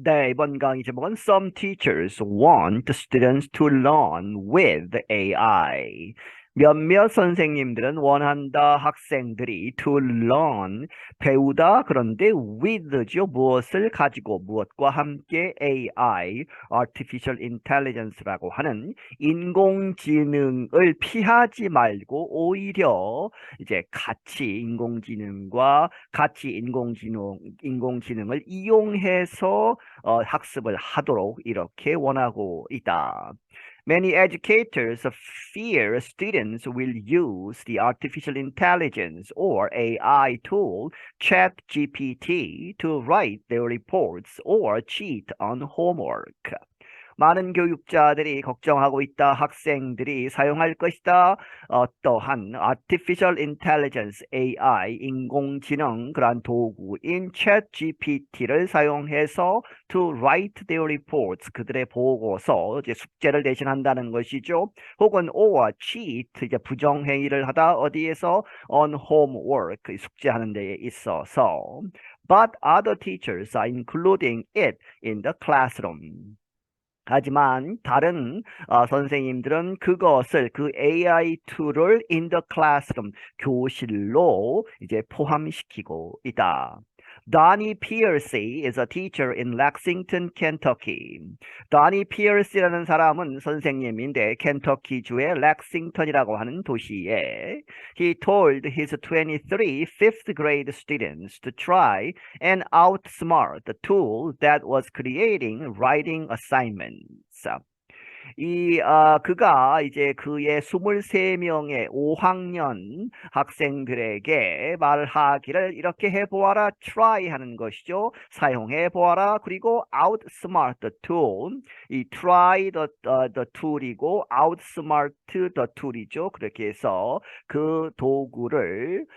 네, 이번 강의 제목은 Some teachers want students to learn with AI. 몇몇 선생님들은 원한다 학생들이 to learn, 배우다, 그런데 with죠. 무엇을 가지고, 무엇과 함께 AI, Artificial Intelligence라고 하는 인공지능을 피하지 말고 오히려 이제 같이 인공지능을 이용해서 학습을 하도록 이렇게 원하고 있다. Many educators fear students will use the artificial intelligence or AI tool ChatGPT to write their reports or cheat on homework. 많은 교육자들이 걱정하고 있다. 학생들이 사용할 것이다. 어떠한 artificial intelligence, AI, 인공지능 그러한 도구인 ChatGPT를 사용해서 to write their reports, 그들의 보고서, 이제 숙제를 대신한다는 것이죠. 혹은 or cheat, 이제 부정행위를 하다. 어디에서? on homework, 숙제하는 데에 있어서. But other teachers are including it in the classroom. 하지만 다른 선생님들은 그 AI 툴을 in the classroom, 교실로 이제 포함시키고 있다. Donnie Piercy is a teacher in Lexington, Kentucky. Donnie Piercy라는 사람은 선생님인데 켄터키주의 렉싱턴이라고 하는 도시에 he told his 23 fifth grade students to try and outsmart the tool that was creating writing assignments. 그가 이제 그의 23명의 5학년 학생들에게 말하기를 이렇게 해보아라, try 하는 것이죠. 사용해보아라. 그리고 outsmart the tool. 이 try the tool이고 outsmart the tool이죠. 그렇게 해서 그 도구를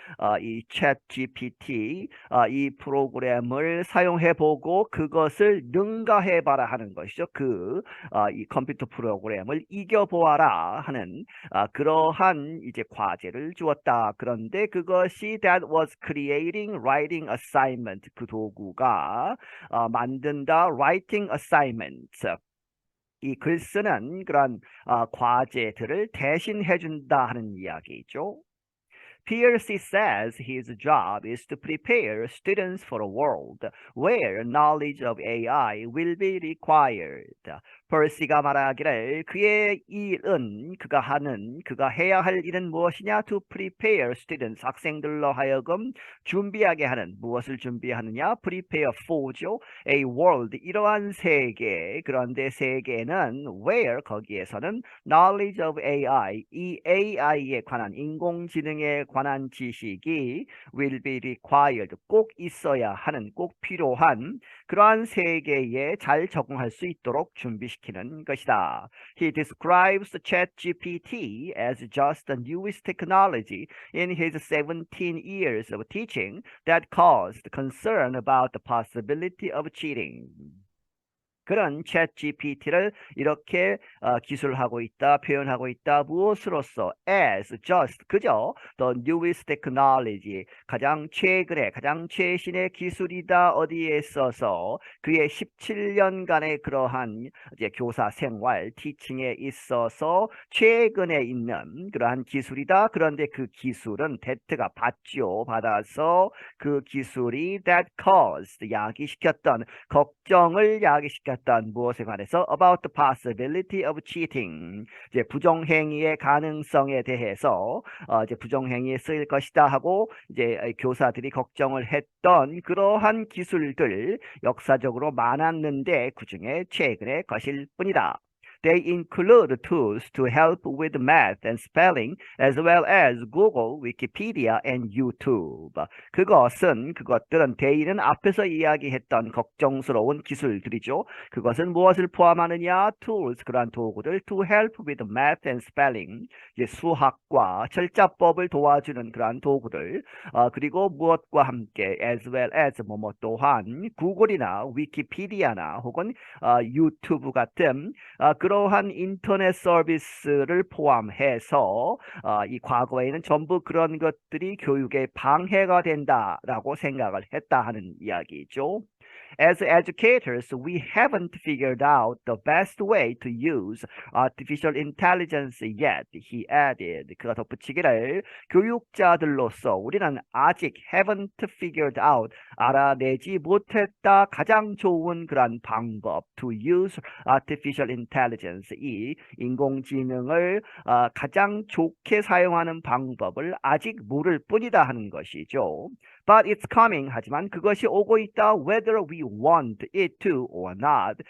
이 ChatGPT 이 프로그램을 사용해보고 그것을 능가해봐라 하는 것이죠. 이 컴퓨터 프로그램을 이겨보아라 하는 그러한 이제 과제를 주었다. 그런데 그것이 that was creating writing assignment, 그 도구가 만든다 writing assignments, 이 글 쓰는 그런 과제들을 대신해 준다 하는 이야기죠. Piercy says his job is to prepare students for a world where knowledge of AI will be required. 퍼시가 말하기를 그의 일은 그가 해야 할 일은 무엇이냐? To prepare students, 학생들로 하여금 준비하게 하는, 무엇을 준비하느냐? Prepare for죠. A world, 이러한 세계. 그런데 세계는 where, 거기에서는 knowledge of AI, 이 AI에 관한, 인공지능에 관한 지식이 will be required, 꼭 있어야 하는, 꼭 필요한 그러한 세계에 잘 적응할 수 있도록 준비시키는 것이다. He describes the ChatGPT as just the newest technology in his 17 years of teaching that caused concern about the possibility of cheating. 그런 ChatGPT를 이렇게 기술하고 있다, 표현하고 있다. 무엇으로써? As just, 그저 the newest technology, 가장 최근에, 가장 최신의 기술이다. 어디에 있어서? 그의 17년간의 그러한 이제 교사 생활, 티칭에 있어서 최근에 있는 그러한 기술이다. 그런데 그 기술은 that가 받죠. 받아서 그 기술이 that caused, 야기시켰던, 걱정을 야기시켰던 무엇에 관해서 about the possibility of cheating, 이제 부정행위의 가능성에 대해서 이제 부정행위에 쓰일 것이다 하고 이제 교사들이 걱정을 했던 그러한 기술들 역사적으로 많았는데 그중에 최근의 것일 뿐이다. They include tools to help with math and spelling, as well as Google, Wikipedia, and YouTube. 그것들은 they는 앞에서 이야기했던 걱정스러운 기술들이죠. 그것은 무엇을 포함하느냐? Tools, 그러한 도구들, to help with math and spelling, 이제 수학과 철자법을 도와주는 그러한 도구들, 그리고 무엇과 함께, as well as 뭐뭐 또한, 구글이나 위키피디아나 혹은 유튜브 같은 그러한 인터넷 서비스를 포함해서 이 과거에는 전부 그런 것들이 교육에 방해가 된다라고 생각을 했다 하는 이야기죠. As educators, we haven't figured out the best way to use artificial intelligence yet, he added. 그가 덧붙이기를 교육자들로서 우리는 아직 haven't figured out, 알아내지 못했다 가장 좋은 그런 방법 to use artificial intelligence, 이 인공지능을 가장 좋게 사용하는 방법을 아직 모를 뿐이다 하는 것이죠. But it's coming. 하지만 그것이 오고 있다. Whether we want it to or not.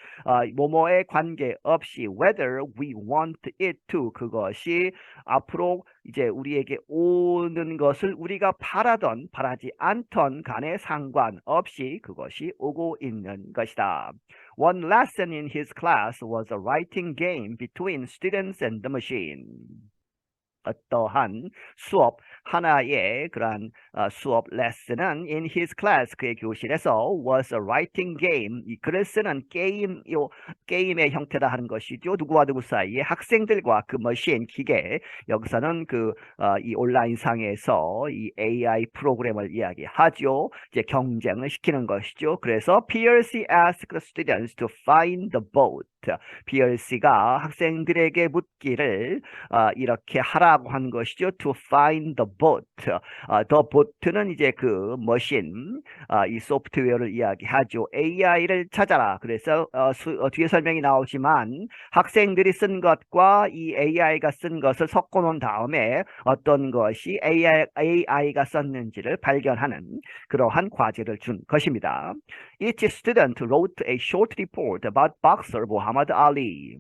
뭐뭐에 관계없이 whether we want it to, 그것이 앞으로 이제 우리에게 오는 것을 우리가 바라던 바라지 않던 간에 상관없이 그것이 오고 있는 것이다. One lesson in his class was a writing game between students and the machine. 어떠한 수업 하나의 그러한 수업 레슨은 in his class, 그의 교실에서 was a writing game, 이 글을 쓰는 게임의 형태다 하는 것이죠. 누구와 누구 사이에, 학생들과 그 머신 기계, 여기서는 이 온라인상에서 이 AI 프로그램을 이야기하죠. 이제 경쟁을 시키는 것이죠. 그래서 Piercy asked the students to find the boat. PLC가 학생들에게 묻기를 이렇게 하라고 한 것이죠. To find the boat. The boat는 이제 그 머신, 이 소프트웨어를 이야기하죠. AI를 찾아라. 그래서 뒤에 설명이 나오지만 학생들이 쓴 것과 이 AI가 쓴 것을 섞어 놓은 다음에 어떤 것이 AI가 썼는지를 발견하는 그러한 과제를 준 것입니다. Each student wrote a short report about boxer Muhammad Ali.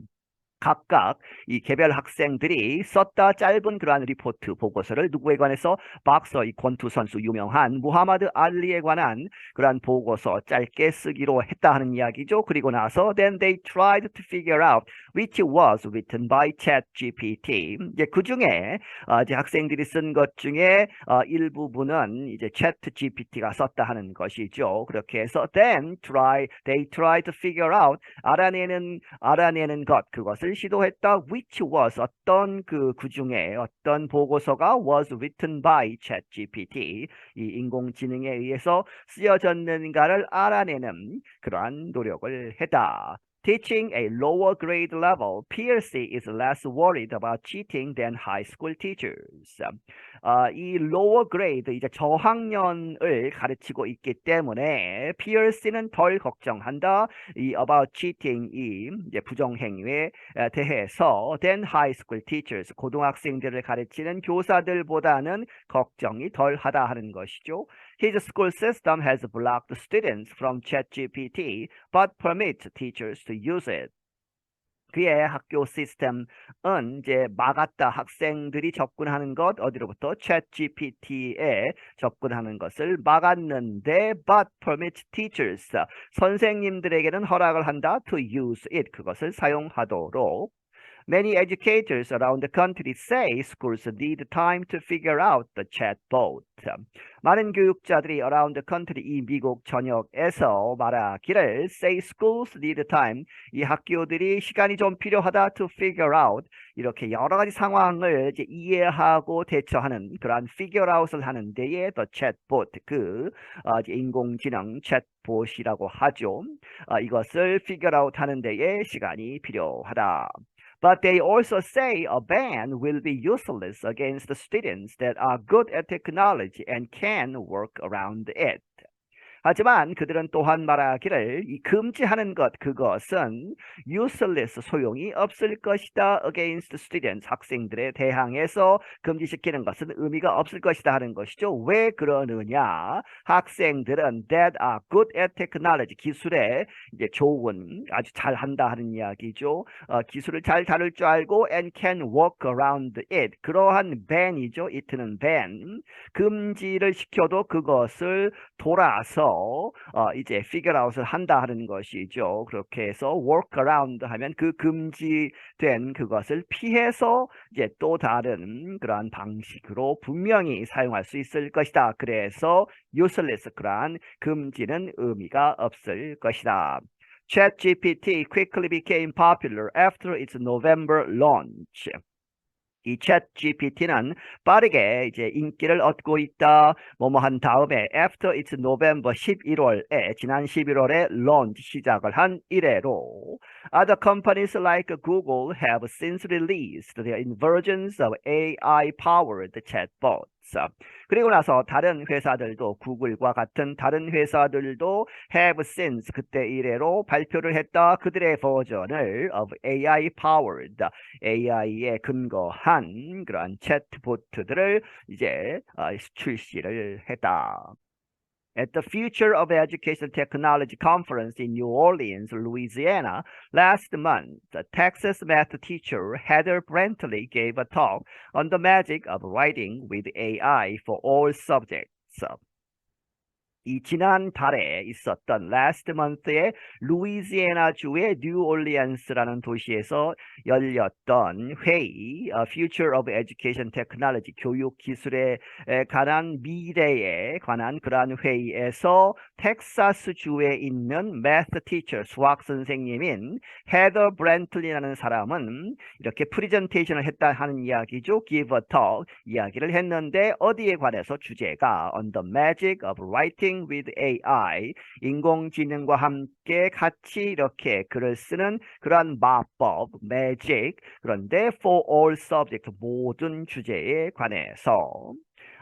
각각 이 개별 학생들이 썼다 짧은 그러한 리포트 보고서를 누구에 관해서, 박서, 이 권투 선수 유명한 무하마드 알리에 관한 그러한 보고서 짧게 쓰기로 했다 하는 이야기죠. 그리고 나서 then they tried to figure out which was written by ChatGPT. 이제 그 중에 이제 학생들이 쓴 것 중에 일부분은 이제 ChatGPT가 썼다 하는 것이죠. 그렇게 해서 then they tried to figure out, 알아내는 것, 그것을 시도했다. which was, 어떤 그 중에 어떤 보고서가 was written by ChatGPT, 이 인공지능에 의해서 쓰여졌는가를 알아내는 그러한 노력을 했다. Teaching a lower grade level, Piercy is less worried about cheating than high school teachers. 이 lower grade, 이제 저학년을 가르치고 있기 때문에 Piercy는 덜 걱정한다. 이 about cheating, 이 이제 부정행위에 대해서 than high school teachers, 고등학생들을 가르치는 교사들보다는 걱정이 덜하다 하는 것이죠. His school system has blocked students from ChatGPT, but permits teachers to use it. 그의 학교 시스템은 이제 막았다. 학생들이 접근하는 것, 어디로부터? ChatGPT에 접근하는 것을 막았는데, but permits teachers, 선생님들에게는 허락을 한다. To use it, 그것을 사용하도록. Many educators around the country say schools need time to figure out the chatbot. 많은 교육자들이 around the country, 이 미국 전역에서 말하기를 say schools need time, 이 학교들이 시간이 좀 필요하다. To figure out, 이렇게 여러 가지 상황을 이제 이해하고 대처하는 그러한 figure out을 하는 데에 the chatbot, 이제 인공지능 chatbot이라고 하죠. 이것을 figure out 하는 데에 시간이 필요하다. But they also say a ban will be useless against the students that are good at technology and can work around it. 하지만 그들은 또한 말하기를 이 금지하는 것, 그것은 useless, 소용이 없을 것이다. against students, 학생들에 대항해서 금지시키는 것은 의미가 없을 것이다 하는 것이죠. 왜 그러느냐? 학생들은 that are good at technology, 기술에 이제 좋은, 아주 잘한다 하는 이야기죠. 기술을 잘 다룰 줄 알고 and can work around it, 그러한 ban이죠. it는 ban, 금지를 시켜도 그것을 돌아서 이제 figure out을 한다 하는 것이죠. 그렇게 해서 work around 하면 그 금지된 그것을 피해서 이제 또 다른 그러한 방식으로 분명히 사용할 수 있을 것이다. 그래서 useless, 그러한 금지는 의미가 없을 것이다. ChatGPT quickly became popular after its November launch. 이 챗 GPT는 빠르게 이제 인기를 얻고 있다. 뭐뭐 한 다음에 after its November 11월에 지난 11월에 launch 시작을 한 이래로 other companies like Google have since released their versions of AI-powered chatbots. 그리고 나서 다른 회사들도 구글과 같은 다른 회사들도 have since 그때 이래로 발표를 했다. 그들의 버전을 of AI-powered AI에 근거한 그러한 챗보트들을 이제 출시를 했다. At the Future of Education Technology Conference in New Orleans, Louisiana, last month, the Texas math teacher Heather Brantley gave a talk on the magic of writing with AI for all subjects. 이 지난 달에 있었던 last month의 루이지애나 주의 뉴올리언스라는 도시에서 열렸던 회의, Future of Education Technology, 교육 기술에 관한 미래에 관한 그러한 회의에서 텍사스 주에 있는 math teacher, 수학 선생님인 헤더 브랜틀리라는 사람은 이렇게 프리젠테이션을 했다 하는 이야기죠. Give a talk 이야기를 했는데 어디에 관해서 주제가 on the magic of writing with AI, 인공지능과 함께 같이 이렇게 글을 쓰는 그러한 마법, magic, 그런데 for all subject, 모든 주제에 관해서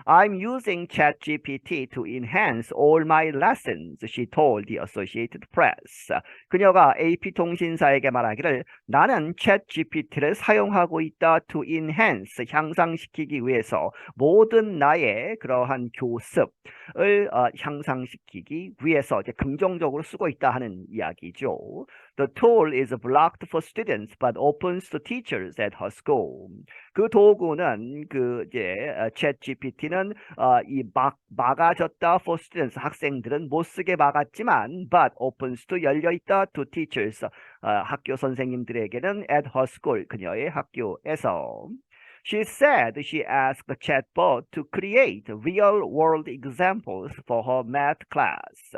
I'm using ChatGPT to enhance all my lessons, she told the Associated Press. 그녀가 AP통신사에게 말하기를 나는 ChatGPT를 사용하고 있다 to enhance, 향상시키기 위해서 모든 나의 그러한 교습을 향상시키기 위해서 이제 긍정적으로 쓰고 있다 하는 이야기죠. The tool is blocked for students but opens to teachers at her school. 그 도구는 그 이제 챗GPT는 막아졌다 for students 학생들은 못 쓰게 막았지만 but opens to 열려 있다 to teachers 학교 선생님들에게는 at her school 그녀의 학교에서. She said she asked the chatbot to create real-world examples for her math class.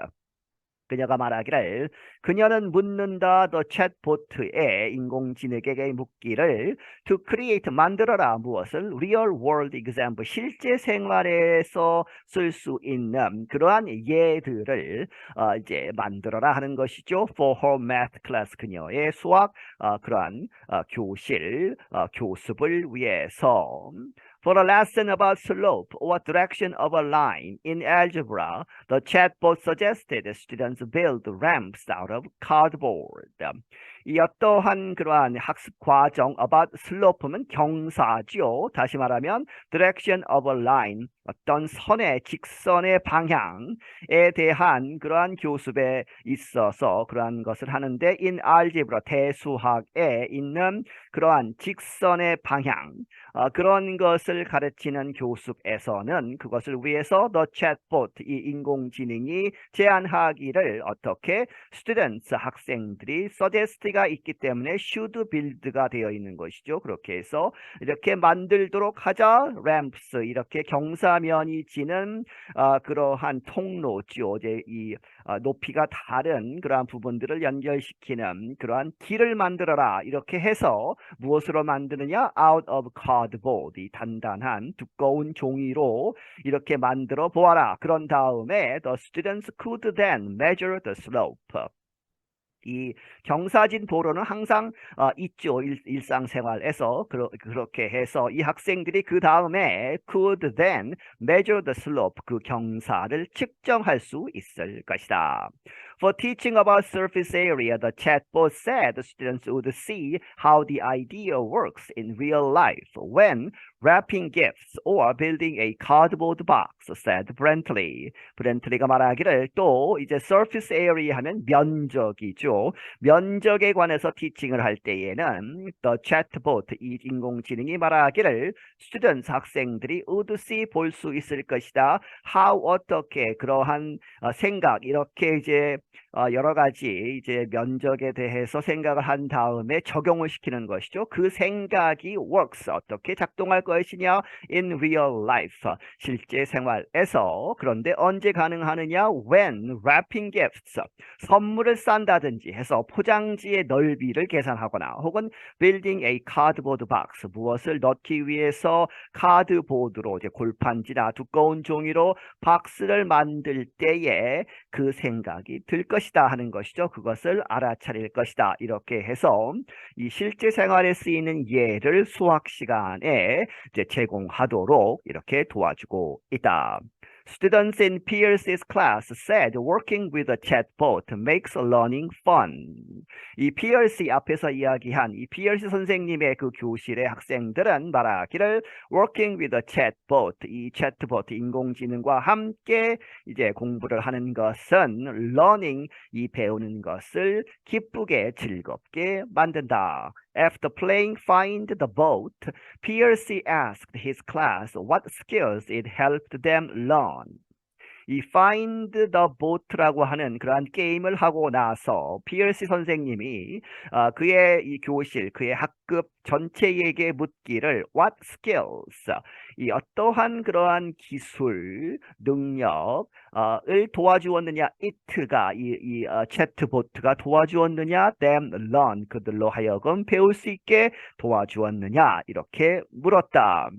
그녀가 말하기를 그녀는 묻는다 더 챗보트에 인공지능에게 묻기를 to create 만들어라 무엇을 real world example 실제 생활에서 쓸 수 있는 그러한 예들을 이제 만들어라 하는 것이죠. For her math class 그녀의 수학 그러한 교실 교습을 위해서. For a lesson about slope or direction of a line in algebra, the chatbot suggested students build ramps out of cardboard. 이 어떠한 그러한 학습 과정 about slope는 경사죠. 다시 말하면 direction of a line, 어떤 선의 직선의 방향에 대한 그러한 교습에 있어서 그러한 것을 하는데 in algebra 대수학에 있는 그러한 직선의 방향 그런 것을 가르치는 교습에서는 그것을 위해서 the chatbot 이 인공지능이 제안하기를 어떻게 students 학생들이 suggest가 있기 때문에 should build가 되어 있는 것이죠. 그렇게 해서 이렇게 만들도록 하자 ramps 이렇게 경사면이 지는 그러한 통로죠. 이제 이 높이가 다른 그러한 부분들을 연결시키는 그러한 길을 만들어라 이렇게 해서 무엇으로 만드느냐 out of cardboard 이 단단한 두꺼운 종이로 이렇게 만들어 보아라. 그런 다음에 the students could then measure the slope. 이 경사진 도로는 항상 있죠. 일상생활에서 그렇게 해서 이 학생들이 그 다음에 could then measure the slope 그 경사를 측정할 수 있을 것이다. For teaching about surface area, the chatbot said students would see how the idea works in real life when wrapping gifts or building a cardboard box, said Brantley. 브렌틀리가 말하기를 또 이제 surface area 하면 면적이죠. 면적에 관해서 티칭을 할 때에는 the chatbot 이 인공지능이 말하기를 students 학생들이 would see 볼 수 있을 것이다. how 어떻게 그러한 생각 이렇게 이제 여러 가지 이제 면적에 대해서 생각을 한 다음에 적용을 시키는 것이죠. 그 생각이 works 어떻게 작동할 것이냐 in real life 실제 생활에서. 그런데 언제 가능하느냐 when wrapping gifts 선물을 싼다든지 해서 포장지의 넓이를 계산하거나 혹은 building a cardboard box 무엇을 넣기 위해서 카드보드로 이제 골판지나 두꺼운 종이로 박스를 만들 때에 그 생각이 들 것이다 하는 것이죠. 그것을 알아차릴 것이다. 이렇게 해서 이 실제 생활에 쓰이는 예를 수학 시간에 이제 제공하도록 이렇게 도와주고 있다. Students in Pierce's class said working with a chatbot makes learning fun. 이 피어시 앞에서 이야기한 이 피어시 선생님의 그 교실의 학생들은 말하기를 working with a chatbot 이 chatbot 인공지능과 함께 이제 공부를 하는 것은 learning 이 배우는 것을 기쁘게 즐겁게 만든다. After playing Find the Boat, Piercy asked his class what skills it helped them learn. 이 Find the Boat라고 하는 그러한 게임을 하고 나서 피어시 선생님이 그의 이 교실, 그의 학급 전체에게 묻기를 What skills? 이 어떠한 그러한 기술, 능력을 도와주었느냐? it가 이 챗보트가 도와주었느냐? them learn 그들로 하여금 배울 수 있게 도와주었느냐? 이렇게 물었다.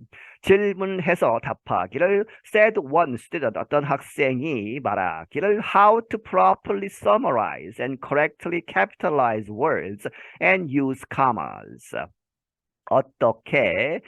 질문해서 답하기를 said one student 어떤 학생이 말하기를 how to properly summarize and correctly capitalize words and use commas. 어떻게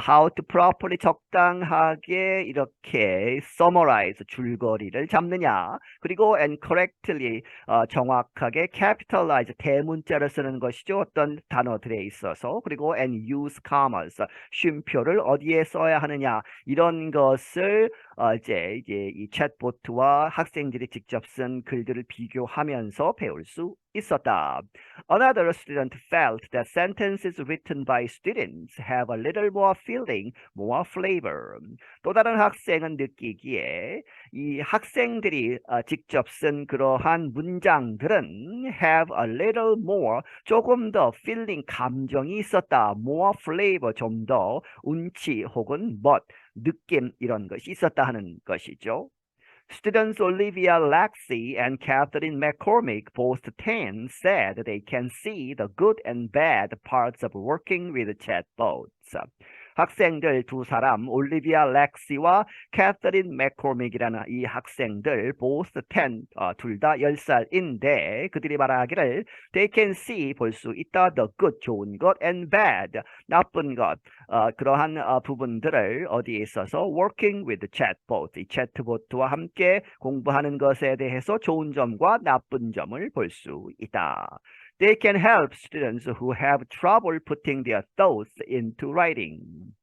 how to properly 적당하게 이렇게 summarize 줄거리를 잡느냐 그리고 and correctly 정확하게 capitalize 대문자를 쓰는 것이죠. 어떤 단어들에 있어서 그리고 and use commas 쉼표를 어디에 써야 하느냐 이런 것을 이제 이 챗보트와 학생들이 직접 쓴 글들을 비교하면서 배울 수 있었다. Another student felt that sentences written by students have a little more feeling, more flavor. 또 다른 학생은 느끼기에 이 학생들이 직접 쓴 그러한 문장들은 have a little more, 조금 더 feeling, 감정이 있었다. more flavor, 좀 더 운치 혹은 멋, 느낌 이런 것이 있었다 하는 것이죠. Students Olivia Laxey and Catherine McCormick, both 10, said they can see the good and bad parts of working with chatbots. 학생들 두 사람 올리비아 렉시와 캐서린 맥코믹이라는 이 학생들 both 10 둘 다 10살인데 그들이 말하기를 they can see 볼 수 있다 the good 좋은 것 and bad 나쁜 것 그러한 부분들을 어디에 있어서 working with chatbot 이 챗보트와 함께 공부하는 것에 대해서 좋은 점과 나쁜 점을 볼 수 있다. They can help students who have trouble putting their thoughts into writing.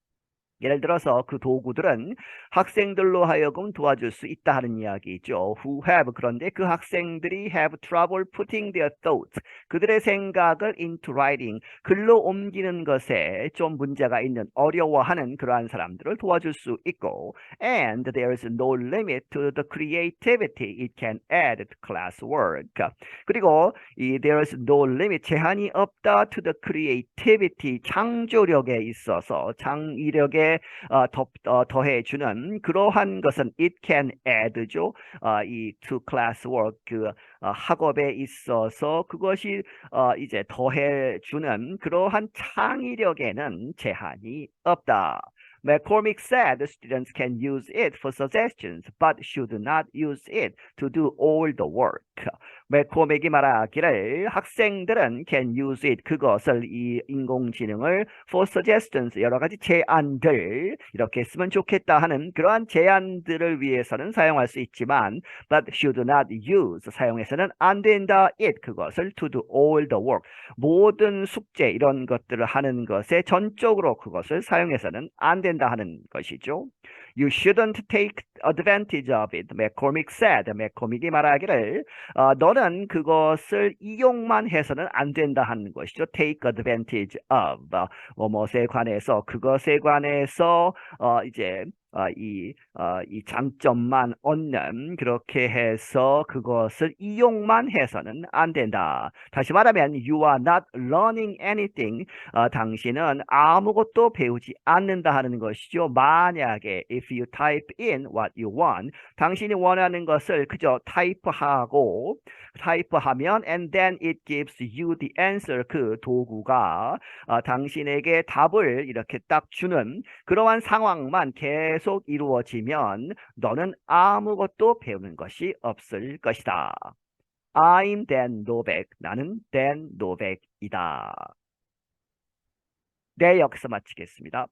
예를 들어서 그 도구들은 학생들로 하여금 도와줄 수 있다 하는 이야기죠. Who have 그런데 그 학생들이 have trouble putting their thoughts 그들의 생각을 into writing 글로 옮기는 것에 좀 문제가 있는 어려워하는 그러한 사람들을 도와줄 수 있고 and there is no limit to the creativity it can add to classwork. 그리고 이 there is no limit 제한이 없다 to the creativity 창조력에 있어서 창의력에 더해주는 그러한 것은 it can add죠. 이 to classwork 그 학업에 있어서 그것이 이제 더해주는 그러한 창의력에는 제한이 없다. McCormick said students can use it for suggestions, but should not use it to do all the work. 맥코믹이 말하기를 학생들은 can use it 그것을 이 인공지능을 for suggestions 여러 가지 제안들 이렇게 쓰면 좋겠다 하는 그러한 제안들을 위해서는 사용할 수 있지만 but should not use 사용해서는 안 된다 it 그것을 to do all the work 모든 숙제 이런 것들을 하는 것에 전적으로 그것을 사용해서는 안 된다 하는 것이죠. You shouldn't take advantage of it. 맥코믹 said. 맥코믹이 말하기를 너는 그것을 이용만 해서는 안 된다 하는 것이죠. Take advantage of. 무엇에 관해서 그것에 관해서 이제 이 장점만 얻는 그렇게 해서 그것을 이용만 해서는 안 된다. 다시 말하면 you are not learning anything. 당신은 아무것도 배우지 않는다 하는 것이죠. 만약에 if you type in what you want, 당신이 원하는 것을 그저 타이프하면 and then it gives you the answer. 그 도구가 당신에게 답을 이렇게 딱 주는 그러한 상황만 계속 이루어지면 너는 아무것도 배우는 것이 없을 것이다. I'm Dan Novak. 나는 Dan Novak이다. 네, 여기서 마치겠습니다.